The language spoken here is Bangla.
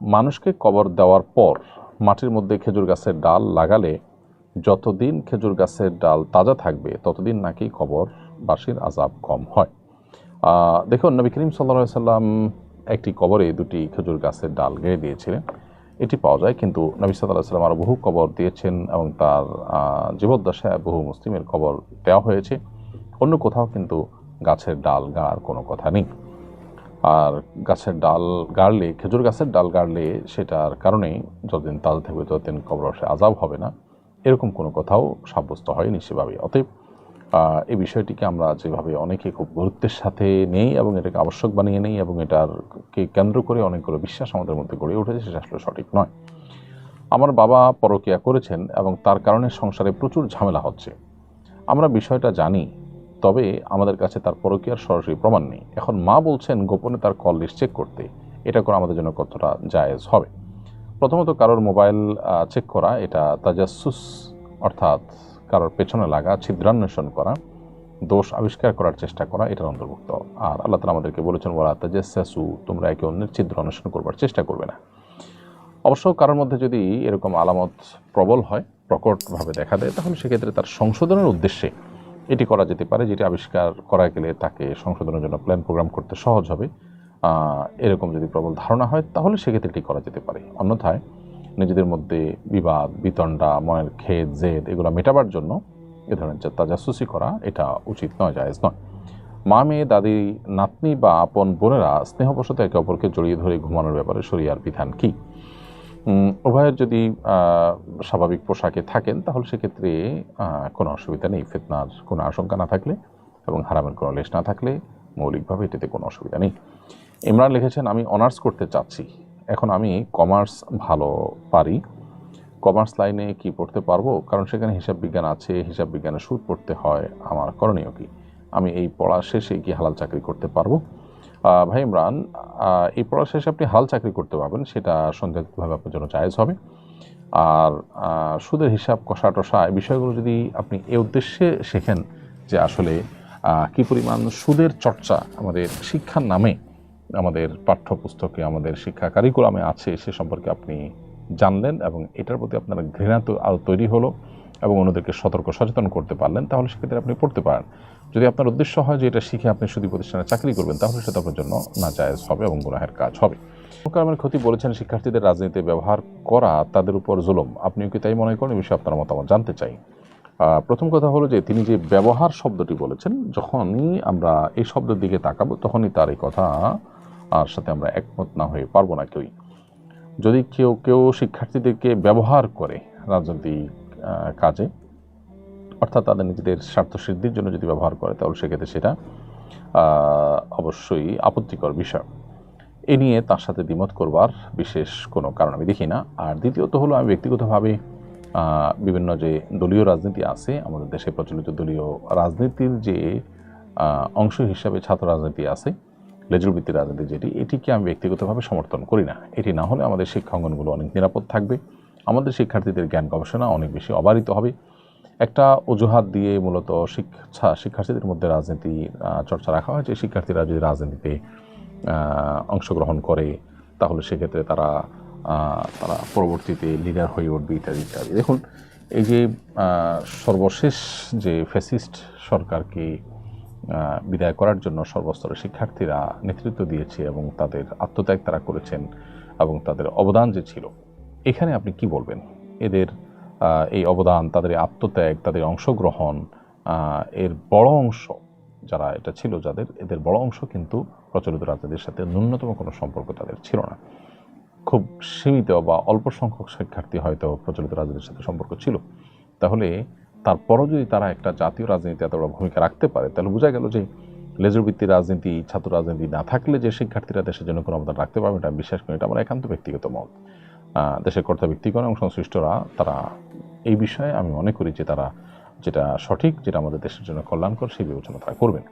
মানুষকে কবর দেওয়ার পর মাটির মধ্যে খেজুর গাছের ডাল লাগালে যতদিন খেজুর গাছের ডাল তাজা থাকবে ততদিন নাকি কবরবাসীর আযাব কম হয়। দেখুন, নবী করিম সাল্লাল্লাহু আলাইহি সাল্লাম একটি কবরে দুটি খেজুর গাছের ডাল গেড়ে দিয়েছিলেন, এটি পাওয়া যায়। কিন্তু নবী সাল্লাল্লাহু আলাইহি সাল্লাম আরও বহু কবর দিয়েছেন এবং তার জীবদ্দশায় বহু মুসলিমের কবর দেওয়া হয়েছে। অন্য কোথাও কিন্তু গাছের ডাল গাড়ার কোনো কথা নেই। আর গাছের ডাল গাড়লে, খেজুর গাছের ডাল গাড়লে সেটার কারণেই যতদিন তাজা থাকবে ততদিন কবরবাসে আযাব হবে না, এরকম কোনো কথাও সাব্যস্ত হয়নি সেভাবে। অতএব এই বিষয়টিকে আমরা যেভাবে অনেকে খুব গুরুত্বের সাথে নেই এবং এটাকে আবশ্যক বানিয়ে নেই এবং এটাকে কেন্দ্র করে অনেকগুলো বিশ্বাস আমাদের মধ্যে গড়ে উঠেছে, সেটা আসলে সঠিক নয়। আমার বাবা পরকীয়া করেছেন এবং তার কারণে সংসারে প্রচুর ঝামেলা হচ্ছে। আমরা বিষয়টা জানি, তবে আমাদের কাছে তার পরকীয়ার সরাসরি প্রমাণ নেই। এখন মা বলছেন গোপনে তার কল লিস্ট চেক করতে, এটা করা আমাদের জন্য কতটা জায়েজ হবে? প্রথমত, কারোর মোবাইল চেক করা এটা তাজাসসুস, অর্থাৎ কারোর পেছনে লাগা, ছিদ্রান্বেষণ করা, দোষ আবিষ্কার করার চেষ্টা করা, এটার অন্তর্ভুক্ত। আর আল্লাহ তাআলা আমাদেরকে বলেছেন ওয়ালা তাজাসসু, তোমরা একে অন্যের ছিদ্র অন্বেষণ করবার চেষ্টা করবে না। অবশ্য কারোর মধ্যে যদি এরকম আলামত প্রবল হয়, প্রকটভাবে দেখা দেয়, তাহলে সেক্ষেত্রে তার সংশোধনের উদ্দেশ্যে এটি করা যেতে পারে, যেটি আবিষ্কার করা গেলে তাকে সংশোধনের জন্য প্ল্যান প্রোগ্রাম করতে সহজ হবে। এরকম যদি প্রবল ধারণা হয় তাহলে সেক্ষেত্রে এটি করা যেতে পারে। অন্যথায় নিজেদের মধ্যে বিবাদ, বিতণ্ডা, মনের খেদ, জেদ এগুলো মেটাবার জন্য এ ধরনের তাজাসুসি করা এটা উচিত নয়, জায়েজ নয়। মা, মেয়ে, দাদি, নাতনি বা আপন বোনেরা স্নেহবশত একে অপরকে জড়িয়ে ধরে ঘুমানোর ব্যাপারে শরিয়ার বিধান কী? উভয়ের যদি স্বাভাবিক পোশাকে থাকেন তাহলে সেক্ষেত্রে কোনো অসুবিধা নেই, ফিতনার কোনো আশঙ্কা না থাকলে এবং হারামের কোনো লেশ না থাকলে মৌলিকভাবে এটাতে কোনো অসুবিধা নেই। ইমরান লিখেছেন, আমি অনার্স করতে চাচ্ছি, এখন আমি কমার্স ভালো পারি, কমার্স লাইনে কি পড়তে পারবো? কারণ সেখানে হিসাব বিজ্ঞান আছে, হিসাব বিজ্ঞানের সুদ পড়তে হয়, আমার করণীয় কি? আমি এই পড়া শেষে কি হালাল চাকরি করতে পারবো? ভাই ইমরান, এই পড়া শেষে আপনি হাল চাকরি করতে পারবেন, সেটা সন্দেহভাবে আপনার জন্য জায়েজ হবে। আর সুদের হিসাব, কষা টষা এই বিষয়গুলো যদি আপনি এ উদ্দেশ্যে শেখেন যে আসলে কী পরিমাণ সুদের চর্চা আমাদের শিক্ষার নামে আমাদের পাঠ্যপুস্তকে, আমাদের শিক্ষা কারিকুলামে আছে, সে সম্পর্কে আপনি জানলেন এবং এটার প্রতি আপনার ঘৃণা তো আরও তৈরি হলো এবং অন্যদেরকে সতর্ক সচেতন করতে পারলেন, তাহলে সেক্ষেত্রে আপনি পড়তে পারেন। যদি আপনার উদ্দেশ্য হয় যে এটা শিখে আপনি সুদী প্রতিষ্ঠানে চাকরি করবেন, তাহলে সেটা আপনার জন্য নাজায়েজ হবে এবং গুনাহের কাজ হবে। কালামের ক্ষতি বলেছেন, শিক্ষার্থীদের রাজনীতিতে ব্যবহার করা তাদের উপর জুলুম। আপনিও কি তাই মনে করেন? এই বিষয়ে আপনার মতামত জানতে চাই। প্রথম কথা হলো যে তিনি যে ব্যবহার শব্দটি বলেছেন, যখনই আমরা এই শব্দের দিকে তাকাবো তখনই তার এই কথা আর সাথে আমরা একমত না হয়ে পারবো না কেউই। যদি কেউ শিক্ষার্থীদেরকে ব্যবহার করে রাজনৈতিক কাজে, অর্থাৎ তাদের নিজেদের স্বার্থ সিদ্ধির জন্য যদি ব্যবহার করে, তাহলে সেক্ষেত্রে সেটা অবশ্যই আপত্তিকর বিষয়। এ নিয়ে তার সাথে দ্বিমত করবার বিশেষ কোনো কারণ আমি দেখি না। আর দ্বিতীয়ত হলো, আমি ব্যক্তিগতভাবে বিভিন্ন যে দলীয় রাজনীতি আছে আমাদের দেশে, প্রচলিত দলীয় রাজনীতির যে অংশ হিসাবে ছাত্র রাজনীতি আছে, লেজুর ভিত্তিক রাজনীতি যেটি, এটিকে আমি ব্যক্তিগতভাবে সমর্থন করি না। এটি না হলে আমাদের শিক্ষাঙ্গনগুলো অনেক নিরাপদ থাকবে, আমাদের শিক্ষার্থীদের জ্ঞান গবেষণা অনেক বেশি অবারিত হবে। একটা অজুহাত দিয়ে মূলত শিক্ষার্থীদের মধ্যে রাজনীতি চর্চা রাখা হয় যে শিক্ষার্থীরা যদি রাজনীতিতে অংশগ্রহণ করে তাহলে সেক্ষেত্রে তারা পরবর্তীতে লিডার হয়ে উঠবে ইত্যাদি ইত্যাদি। দেখুন, এই যে সর্বশেষ যে ফ্যাসিস্ট সরকারকে বিদায় করার জন্য সর্বস্তরের শিক্ষার্থীরা নেতৃত্ব দিয়েছে এবং তাদের আত্মত্যাগ তারা করেছেন এবং তাদের অবদান যে ছিল, এখানে আপনি কি বলবেন? এদের এই অবদান, তাদের আত্মত্যাগ, তাদের অংশগ্রহণ, এর বড় অংশ যারা এটা ছিল, এদের বড় অংশ কিন্তু প্রচলিত রাজনীতির সাথে ন্যূনতম কোনো সম্পর্ক তাদের ছিল না। খুব সীমিত বা অল্প সংখ্যক শিক্ষার্থী হয়তো প্রচলিত রাজনীতির সাথে সম্পর্ক ছিল। তাহলে তারপরও যদি তারা একটা জাতীয় রাজনীতিতে এত বড় ভূমিকা রাখতে পারে, তাহলে বোঝা গেল যে লেজুর ভিত্তিক রাজনীতি, ছাত্র রাজনীতি না থাকলে যে শিক্ষার্থীরা দেশের জন্য কোনো অবদান রাখতে পারবে, এটা বিশ্বাস করি। এটা আমার একান্ত ব্যক্তিগত মত। দেশের কর্তা ব্যক্তিগণ এবং সংশ্লিষ্টরা তারা এই বিষয়ে আমি মনে করি যে তারা যেটা সঠিক, যেটা আমাদের দেশের জন্য কল্যাণকর, সেই বিবেচনা তারা করবেন।